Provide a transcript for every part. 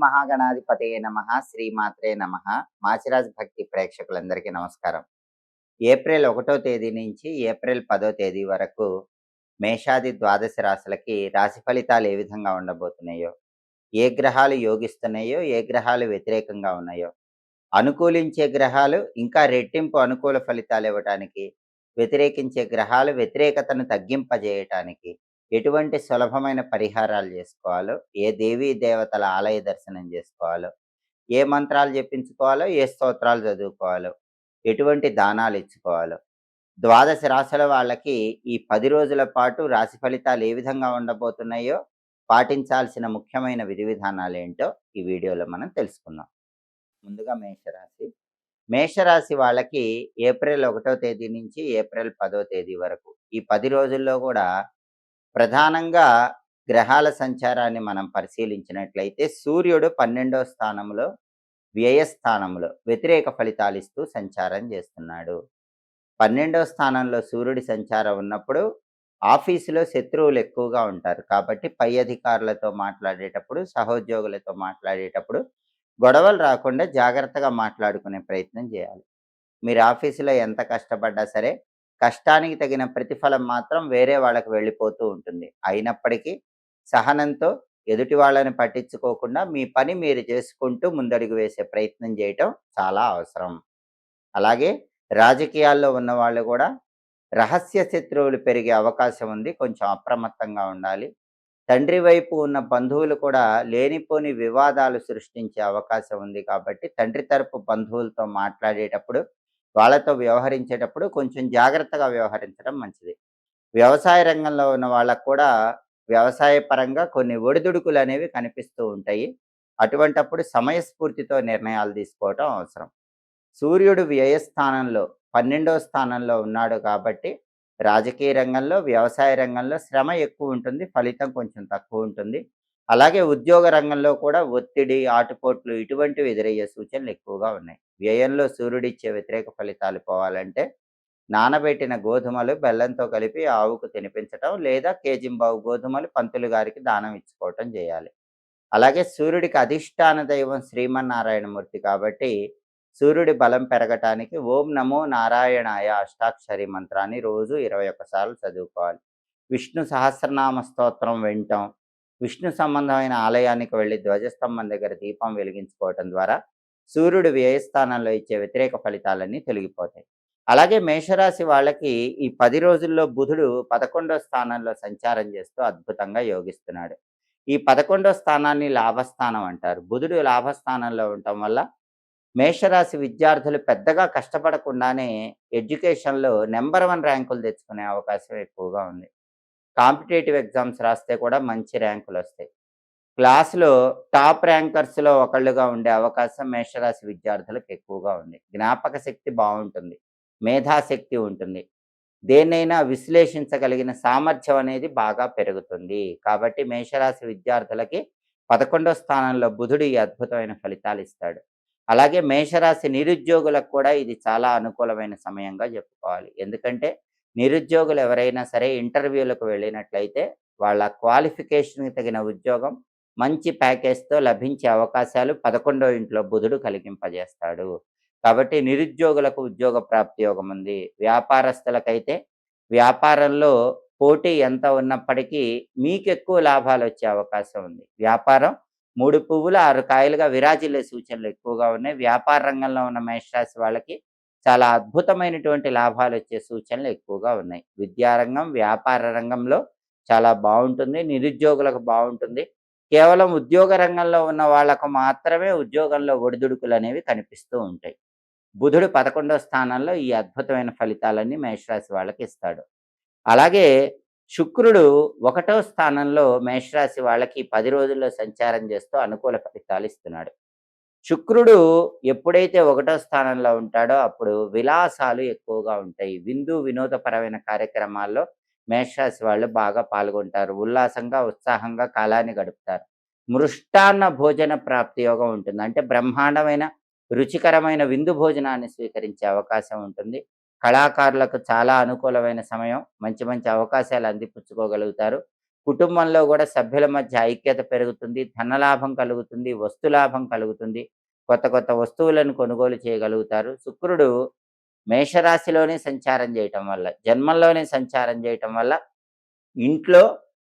మహాగణాధిపతయే నమః. శ్రీమాత్రే నమః. మాచిరాజ్ భక్తి ప్రేక్షకులందరికీ నమస్కారం. ఏప్రిల్ 1వ తేదీ నుంచి ఏప్రిల్ 10వ తేదీ వరకు మేషాది ద్వాదశ రాశులకి రాశి ఫలితాలు ఏ విధంగా ఉండబోతున్నాయో, ఏ గ్రహాలు యోగిస్తున్నాయో, ఏ గ్రహాలు వ్యతిరేకంగా ఉన్నాయో, అనుకూలించే గ్రహాలు ఇంకా రెట్టింపు అనుకూల ఫలితాలు ఇవ్వటానికి, వ్యతిరేకించే గ్రహాలు వ్యతిరేకతను తగ్గింపజేయటానికి ఎటువంటి సులభమైన పరిహారాలు చేసుకోవాలో, ఏ దేవీ దేవతల ఆలయ దర్శనం చేసుకోవాలో, ఏ మంత్రాలు జపించుకోవాలో, ఏ స్తోత్రాలు చదువుకోవాలో, ఎటువంటి దానాలు ఇచ్చుకోవాలో, ద్వాదశ రాశుల వాళ్ళకి ఈ 10 రోజుల పాటు రాశి ఫలితాలు ఏ విధంగా ఉండబోతున్నాయో, పాటించాల్సిన ముఖ్యమైన విధి విధానాలేంటో ఈ వీడియోలో మనం తెలుసుకుందాం. ముందుగా మేషరాశి. మేషరాశి వాళ్ళకి ఏప్రిల్ 1వ తేదీ నుంచి ఏప్రిల్ 10వ తేదీ వరకు ఈ 10 రోజుల్లో కూడా ప్రధానంగా గ్రహాల సంచారాన్ని మనం పరిశీలించినట్లయితే సూర్యుడు 12వ స్థానంలో వ్యయస్థానంలో వ్యతిరేక ఫలితాలు ఇస్తూ సంచారం చేస్తున్నాడు. 12వ స్థానంలో సూర్యుడి సంచారం ఉన్నప్పుడు ఆఫీసులో శత్రువులు ఎక్కువగా ఉంటారు. కాబట్టి పై అధికారులతో మాట్లాడేటప్పుడు, సహోద్యోగులతో మాట్లాడేటప్పుడు గొడవలు రాకుండా జాగ్రత్తగా మాట్లాడుకునే ప్రయత్నం చేయాలి. మీరు ఆఫీసులో ఎంత కష్టపడ్డా సరే, కష్టానికి తగిన ప్రతిఫలం మాత్రం వేరే వాళ్ళకి వెళ్ళిపోతూ ఉంటుంది. అయినప్పటికీ సహనంతో ఎదుటి వాళ్ళని పట్టించుకోకుండా మీ పని మీరు చేసుకుంటూ ముందడుగు వేసే ప్రయత్నం చేయటం చాలా అవసరం. అలాగే రాజకీయాల్లో ఉన్నవాళ్ళు కూడా రహస్య శత్రువులు పెరిగే అవకాశం ఉంది. కొంచెం అప్రమత్తంగా ఉండాలి. తండ్రి వైపు ఉన్న బంధువులు కూడా లేనిపోని వివాదాలు సృష్టించే అవకాశం ఉంది. కాబట్టి తండ్రి తరపు బంధువులతో మాట్లాడేటప్పుడు, వాళ్ళతో వ్యవహరించేటప్పుడు కొంచెం జాగ్రత్తగా వ్యవహరించడం మంచిది. వ్యవసాయ రంగంలో ఉన్న వాళ్ళకు కూడా వ్యవసాయ పరంగా కొన్ని ఒడిదుడుకులు అనేవి కనిపిస్తూ ఉంటాయి. అటువంటప్పుడు సమయస్ఫూర్తితో నిర్ణయాలు తీసుకోవటం అవసరం. సూర్యుడు వ్యయస్థానంలో 12వ స్థానంలో ఉన్నాడు కాబట్టి రాజకీయ రంగంలో, వ్యవసాయ రంగంలో శ్రమ ఎక్కువ ఉంటుంది, ఫలితం కొంచెం తక్కువ ఉంటుంది. అలాగే ఉద్యోగ రంగంలో కూడా ఒత్తిడి, ఆటుపోట్లు ఇటువంటివి ఎదురయ్యే సూచనలు ఎక్కువగా ఉన్నాయి. వ్యయంలో సూర్యుడిచ్చే వ్యతిరేక ఫలితాలు పోవాలంటే నానబెట్టిన గోధుమలు బెల్లంతో కలిపి ఆవుకు తినిపించటం, లేదా కేజింబావు గోధుమలు పంతులు గారికి దానం ఇచ్చుకోవటం చేయాలి. అలాగే సూర్యుడికి అధిష్టాన దైవం శ్రీమన్నారాయణమూర్తి కాబట్టి సూర్యుడి బలం పెరగటానికి ఓం నమో నారాయణాయ అష్టాక్షరి మంత్రాన్ని రోజు 21 సార్లు చదువుకోవాలి. విష్ణు సహస్రనామ స్తోత్రం వినటం, విష్ణు సంబంధమైన ఆలయానికి వెళ్ళి ధ్వజస్తంభం దగ్గర దీపం వెలిగించుకోవటం ద్వారా సూర్యుడు వ్యయస్థానంలో ఇచ్చే వ్యతిరేక ఫలితాలన్నీ తొలగిపోతాయి. అలాగే మేషరాశి వాళ్ళకి ఈ 10 రోజుల్లో బుధుడు 11వ స్థానంలో సంచారం చేస్తూ అద్భుతంగా యోగిస్తున్నాడు. ఈ 11వ స్థానాన్ని లాభస్థానం అంటారు. బుధుడు లాభస్థానంలో ఉండటం వల్ల మేషరాశి విద్యార్థులు పెద్దగా కష్టపడకుండానే ఎడ్యుకేషన్లో నెంబర్ 1 ర్యాంకులు తెచ్చుకునే అవకాశం ఎక్కువగా ఉంది. కాంపిటేటివ్ ఎగ్జామ్స్ రాస్తే కూడా మంచి ర్యాంకులు వస్తాయి. క్లాసులో టాప్ ర్యాంకర్స్లో ఒకళ్ళుగా ఉండే అవకాశం మేషరాశి విద్యార్థులకు ఎక్కువగా ఉంది. జ్ఞాపక శక్తి బాగుంటుంది, మేధాశక్తి ఉంటుంది, దేన్నైనా విశ్లేషించగలిగిన సామర్థ్యం అనేది బాగా పెరుగుతుంది. కాబట్టి మేషరాశి విద్యార్థులకి 11వ స్థానంలో బుధుడు ఈ అద్భుతమైన ఫలితాలు ఇస్తాడు. అలాగే మేషరాశి నిరుద్యోగులకు కూడా ఇది చాలా అనుకూలమైన సమయంగా చెప్పుకోవాలి. ఎందుకంటే నిరుద్యోగులు ఎవరైనా సరే ఇంటర్వ్యూలకు వెళ్ళినట్లయితే వాళ్ళ క్వాలిఫికేషన్కి తగిన ఉద్యోగం మంచి ప్యాకేజ్తో లభించే అవకాశాలు 11వ ఇంట్లో బుధుడు కలిగింపజేస్తాడు. కాబట్టి నిరుద్యోగులకు ఉద్యోగ ప్రాప్తి యోగం ఉంది. వ్యాపారస్తులకైతే వ్యాపారంలో పోటీ ఎంత ఉన్నప్పటికీ మీకు ఎక్కువ లాభాలు వచ్చే అవకాశం ఉంది. వ్యాపారం 3 పువ్వులు 6 కాయలుగా విరాజిల్లే సూచనలు ఎక్కువగా ఉన్నాయి. వ్యాపార రంగంలో ఉన్న మేషరాశి వాళ్ళకి చాలా అద్భుతమైనటువంటి లాభాలు వచ్చే సూచనలు ఎక్కువగా ఉన్నాయి. విద్యారంగం, వ్యాపార రంగంలో చాలా బాగుంటుంది. నిరుద్యోగులకు బాగుంటుంది. కేవలం ఉద్యోగ రంగంలో ఉన్న వాళ్ళకు మాత్రమే ఉద్యోగంలో ఒడిదుడుకులు అనేవి కనిపిస్తూ ఉంటాయి. బుధుడు 11వ స్థానంలో ఈ అద్భుతమైన ఫలితాలన్నీ మేషరాశి వాళ్ళకి ఇస్తాడు. అలాగే శుక్రుడు 1వ స్థానంలో మేషరాశి వాళ్ళకి 10 రోజుల్లో సంచారం చేస్తూ అనుకూల ఫలితాలు ఇస్తున్నాడు. శుక్రుడు ఎప్పుడైతే 1వ స్థానంలో ఉంటాడో అప్పుడు విలాసాలు ఎక్కువగా ఉంటాయి. వినోదపరమైన కార్యక్రమాల్లో మేషరాశి వాళ్ళు బాగా పాల్గొంటారు. ఉల్లాసంగా, ఉత్సాహంగా కాలాన్ని గడుపుతారు. మృష్టాన్న భోజన ప్రాప్తి యోగం ఉంటుంది. అంటే బ్రహ్మాండమైన రుచికరమైన విందు భోజనాన్ని స్వీకరించే అవకాశం ఉంటుంది. కళాకారులకు చాలా అనుకూలమైన సమయం. మంచి మంచి అవకాశాలు అందిపుచ్చుకోగలుగుతారు. కుటుంబంలో గూడా సభ్యుల మధ్య ఐక్యత పెరుగుతుంది. ధనలాభం కలుగుతుంది. వస్తులాభం కలుగుతుంది. కొత్త కొత్త వస్తువులను కొనుగోలు చేయగలుగుతారు. శుక్రుడు మేషరాశిలోనే సంచారం జేయటం వల్ల, జన్మంలోనే సంచారం జేయటం వల్ల ఇంట్లో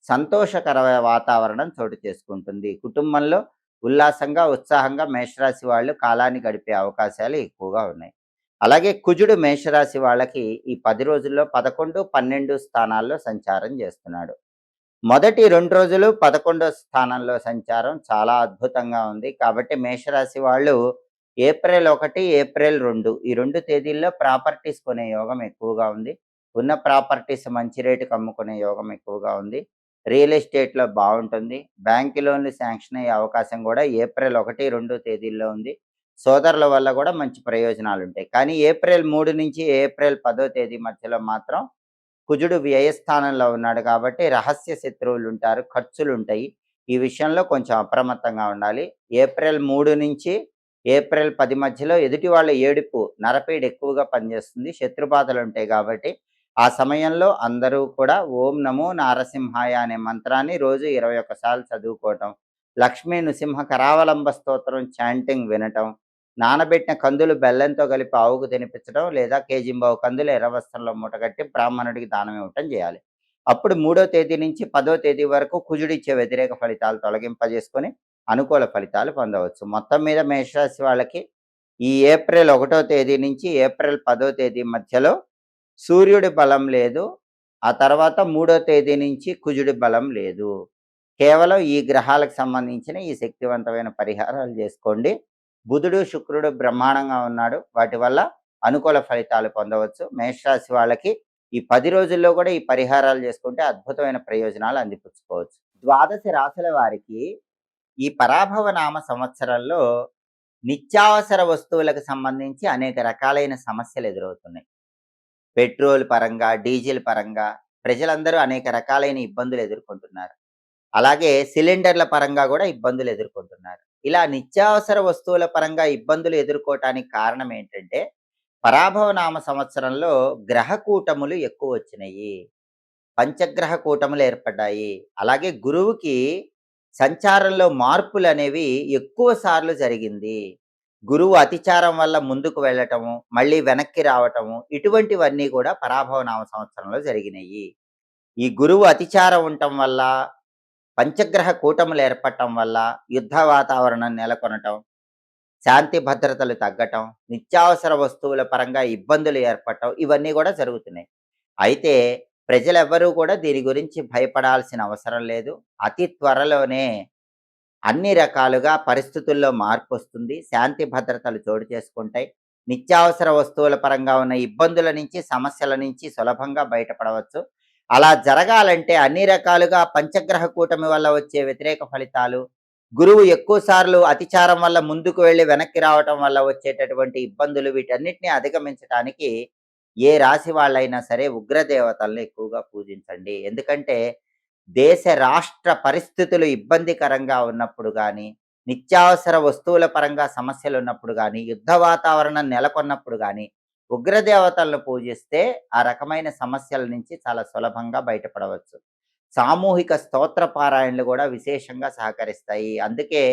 సంతోషకరమైన వాతావరణం చోటు చేసుకుంటుంది. కుటుంబంలో ఉల్లాసంగా, ఉత్సాహంగా మేషరాశి వాళ్ళు కాలాన్ని గడిపే అవకాశాలు ఎక్కువగా ఉన్నాయి. అలాగే కుజుడు మేషరాశి వాళ్ళకి ఈ 10 రోజుల్లో 11, 12 స్థానాల్లో సంచారం చేస్తున్నాడు. మొదటి 2 రోజులు 11వ స్థానంలో సంచారం చాలా అద్భుతంగా ఉంది. కాబట్టి మేషరాశి వాళ్ళు ఏప్రిల్ 1, ఏప్రిల్ 2 ఈ 2 తేదీల్లో ప్రాపర్టీస్ కొనే యోగం ఎక్కువగా ఉంది. ఉన్న ప్రాపర్టీస్ మంచి రేటుకి అమ్ముకునే యోగం ఎక్కువగా ఉంది. రియల్ ఎస్టేట్‌లో బావుంటుంది. బ్యాంక్ లోన్‌లు శాంక్షన్ అయ్యే అవకాశం కూడా ఏప్రిల్ 1, 2 తేదీల్లో ఉంది. సోదరుల వల్ల కూడా మంచి ప్రయోజనాలుంటాయి. కానీ ఏప్రిల్ 3 నుంచి ఏప్రిల్ 10 తేదీ మధ్యలో మాత్రం కుజుడు వ్యయస్థానంలో ఉన్నాడు కాబట్టి రహస్య శత్రువులుంటారు, ఖర్చులుంటాయి. ఈ విషయంలో కొంచెం అప్రమత్తంగా ఉండాలి. ఏప్రిల్ 3 నుంచి ఏప్రిల్ 10 మధ్యలో ఎదుటి వాళ్ళ ఏడుపు, నరపీడ ఎక్కువగా పనిచేస్తుంది. శత్రుబాధలుంటాయి కాబట్టి, ఆ సమయంలో అందరూ కూడా ఓం నమో నారసింహాయ అనే మంత్రాన్ని రోజు 21 సార్లు చదువుకోవటం, లక్ష్మీ నృసింహ కరావలంబ స్తోత్రం చాంటింగ్ వినటం, నానబెట్టిన కందులు బెల్లంతో కలిపి ఆవుకు తినిపించడం, లేదా కేజింబావు కందులు ఎర్ర వస్త్రంలో మూటగట్టి బ్రాహ్మణుడికి దానం ఇవ్వటం చేయాలి. అప్పుడు 3వ తేదీ నుంచి 10వ తేదీ వరకు కుజుడిచ్చే వ్యతిరేక ఫలితాలు తొలగింపజేసుకొని అనుకూల ఫలితాలు పొందవచ్చు. మొత్తం మీద మేషరాశి వాళ్ళకి ఈ ఏప్రిల్ 1వ తేదీ నుంచి ఏప్రిల్ 10వ తేదీ మధ్యలో సూర్యుడి బలం లేదు. ఆ తర్వాత 3వ తేదీ నుంచి కుజుడి బలం లేదు. కేవలం ఈ గ్రహాలకు సంబంధించిన ఈ శక్తివంతమైన పరిహారాలు చేసుకోండి. బుధుడు, శుక్రుడు బ్రహ్మాండంగా ఉన్నాడు. వాటి వల్ల అనుకూల ఫలితాలు పొందవచ్చు. మేషరాశి వాళ్ళకి ఈ 10 రోజుల్లో కూడా ఈ పరిహారాలు చేసుకుంటే అద్భుతమైన ప్రయోజనాలు అందిపుచ్చుకోవచ్చు. ద్వాదశ రాశుల వారికి ఈ పరాభవ నామ సంవత్సరంలో నిత్యావసర వస్తువులకు సంబంధించి అనేక రకాలైన సమస్యలు ఎదురవుతున్నాయి. పెట్రోల్ పరంగా, డీజిల్ పరంగా ప్రజలందరూ అనేక రకాలైన ఇబ్బందులు ఎదుర్కొంటున్నారు. అలాగే సిలిండర్ల పరంగా కూడా ఇబ్బందులు ఎదుర్కొంటున్నారు. ఇలా నిత్యావసర వస్తువుల పరంగా ఇబ్బందులు ఎదుర్కోవటానికి కారణం ఏంటంటే, పరాభవ నామ సంవత్సరంలో గ్రహ కూటములు ఎక్కువ వచ్చినాయి. పంచగ్రహ కూటములు ఏర్పడ్డాయి. అలాగే గురువుకి సంచారంలో మార్పులనేవి ఎక్కువ సార్లు జరిగింది. గురువు అతిచారం వల్ల ముందుకు వెళ్ళటము, మళ్ళీ వెనక్కి రావటము, ఇటువంటివన్నీ కూడా పరాభవ నామ సంవత్సరంలో జరిగినాయి. ఈ గురువు అతిచారం ఉండటం వల్ల, పంచగ్రహ కూటములు ఏర్పడటం వల్ల యుద్ధ వాతావరణం నెలకొనటం, శాంతి భద్రతలు తగ్గటం, నిత్యావసర వస్తువుల పరంగా ఇబ్బందులు ఏర్పడటం, ఇవన్నీ కూడా జరుగుతున్నాయి. అయితే ప్రజలెవ్వరూ కూడా దీని గురించి భయపడాల్సిన అవసరం లేదు. అతి త్వరలోనే అన్ని రకాలుగా పరిస్థితుల్లో మార్పొస్తుంది. శాంతి భద్రతలు చోటు చేసుకుంటాయి. నిత్యావసర వస్తువుల పరంగా ఉన్న ఇబ్బందుల నుంచి, సమస్యల నుంచి సులభంగా బయటపడవచ్చు. అలా జరగాలంటే అన్ని రకాలుగా పంచగ్రహ కూటమి వల్ల వచ్చే వ్యతిరేక ఫలితాలు, గురువు ఎక్కువ సార్లు అతిచారం వల్ల ముందుకు వెళ్ళి వెనక్కి రావటం వల్ల వచ్చేటటువంటి ఇబ్బందులు, వీటన్నిటిని అధిగమించడానికి ఏ రాశి వాళ్ళైనా సరే ఉగ్రదేవతల్ని ఎక్కువగా పూజించండి. ఎందుకంటే దేశ రాష్ట్ర పరిస్థితులు ఇబ్బందికరంగా ఉన్నప్పుడు కానీ, నిత్యావసర వస్తువుల పరంగా సమస్యలు ఉన్నప్పుడు కానీ, యుద్ధ వాతావరణం నెలకొన్నప్పుడు కానీ ఉగ్రదేవతలను పూజిస్తే ఆ రకమైన సమస్యల నుంచి చాలా సులభంగా బయటపడవచ్చు. సామూహిక స్తోత్ర పారాయణలు కూడా విశేషంగా సహకరిస్తాయి. అందుకే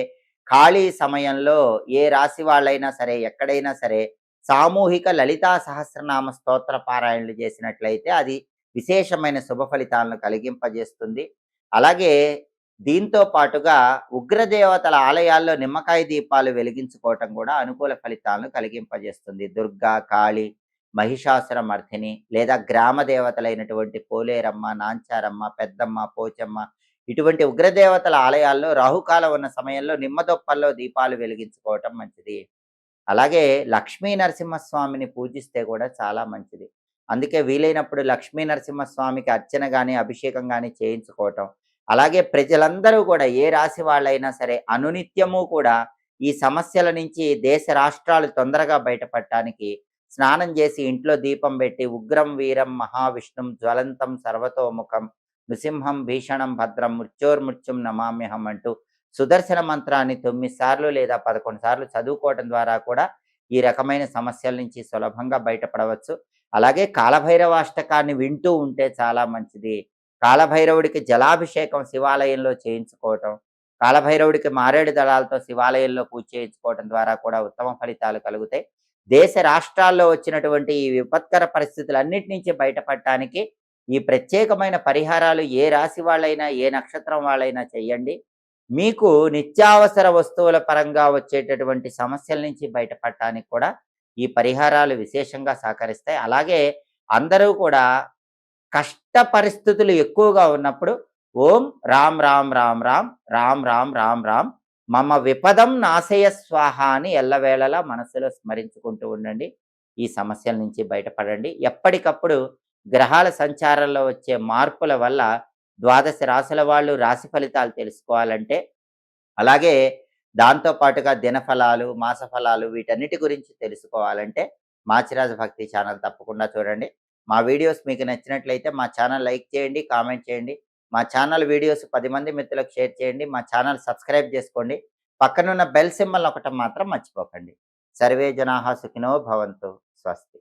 ఖాళీ సమయంలో ఏ రాశి వాళ్ళైనా సరే, ఎక్కడైనా సరే సామూహిక లలితా సహస్రనామ స్తోత్ర పారాయణలు చేసినట్లయితే అది విశేషమైన శుభ ఫలితాలను కలిగింపజేస్తుంది. అలాగే దీంతో పాటుగా ఉగ్రదేవతల ఆలయాల్లో నిమ్మకాయ దీపాలు వెలిగించుకోవటం కూడా అనుకూల ఫలితాలను కలిగింపజేస్తుంది. దుర్గా, కాళి, మహిషాసుర మర్దిని లేదా గ్రామ దేవతలైనటువంటి పోలేరమ్మ, నాంచారమ్మ, పెద్దమ్మ, పోచమ్మ ఇటువంటి ఉగ్రదేవతల ఆలయాల్లో రాహుకాలం ఉన్న సమయంలో నిమ్మదొప్పల్లో దీపాలు వెలిగించుకోవటం మంచిది. అలాగే లక్ష్మీ నరసింహస్వామిని పూజిస్తే కూడా చాలా మంచిది. అందుకే వీలైనప్పుడు లక్ష్మీ నరసింహస్వామికి అర్చన గాని, అభిషేకం గాని చేయించుకోవటం. అలాగే ప్రజలందరూ కూడా ఏ రాశి వాళ్ళైనా సరే అనునిత్యము కూడా ఈ సమస్యల నుంచి దేశ రాష్ట్రాలు తొందరగా బయటపడటానికి స్నానం చేసి ఇంట్లో దీపం పెట్టి ఉగ్రం వీరం మహావిష్ణుం జ్వలంతం సర్వతోముఖం నృసింహం భీషణం భద్రం మృత్యోర్మృత్యుం నమామ్యహం అంటూ సుదర్శన మంత్రాన్ని 9 సార్లు లేదా 11 సార్లు చదువుకోవటం ద్వారా కూడా ఈ రకమైన సమస్యల నుంచి సులభంగా బయటపడవచ్చు. అలాగే కాలభైరవాష్టకాన్ని వింటూ ఉంటే చాలా మంచిది. కాలభైరవుడికి జలాభిషేకం శివాలయంలో చేయించుకోవటం, కాలభైరవుడికి మారేడు దళాలతో శివాలయంలో పూజ చేయించుకోవటం ద్వారా కూడా ఉత్తమ ఫలితాలు కలుగుతాయి. దేశ రాష్ట్రాల్లో వచ్చినటువంటి ఈ విపత్కర పరిస్థితులన్నిటి నుంచి బయటపడటానికి ఈ ప్రత్యేకమైన పరిహారాలు ఏ రాశి వాళ్ళైనా, ఏ నక్షత్రం వాళ్ళైనా చేయండి. మీకు నిత్యావసర వస్తువుల పరంగా వచ్చేటటువంటి సమస్యల నుంచి బయటపడటానికి కూడా ఈ పరిహారాలు విశేషంగా సహకరిస్తాయి. అలాగే అందరూ కూడా కష్ట పరిస్థితులు ఎక్కువగా ఉన్నప్పుడు ఓం రామ్ రామ్ రామ్ రామ్ రామ్ రామ్ రామ్ రామ్ మమ విపదం నాశయ స్వాహ అని ఎల్లవేళలా మనసులో స్మరించుకుంటూ ఉండండి. ఈ సమస్యల నుంచి బయటపడండి. ఎప్పటికప్పుడు గ్రహాల సంచారంలో వచ్చే మార్పుల వల్ల ద్వాదశ రాశుల వాళ్ళు రాశి ఫలితాలు తెలుసుకోవాలంటే, అలాగే దాంతో పాటుగా దినఫలాలు, మాస ఫలాలు వీటన్నిటి గురించి తెలుసుకోవాలంటే మాచిరాజు భక్తి ఛానల్ తప్పకుండా చూడండి. మా వీడియోస్ మీకు నచ్చినట్లయితే మా ఛానల్ లైక్ చేయండి, కామెంట్ చేయండి. మా ఛానల్ వీడియోస్ 10 మంది మిత్రులకు షేర్ చేయండి. మా ఛానల్ సబ్స్క్రైబ్ చేసుకోండి. పక్కనున్న బెల్ సింబల్ నొక్కటం మాత్రం మర్చిపోకండి. సర్వే జనాః సుఖినో భవంతు. స్వస్తి.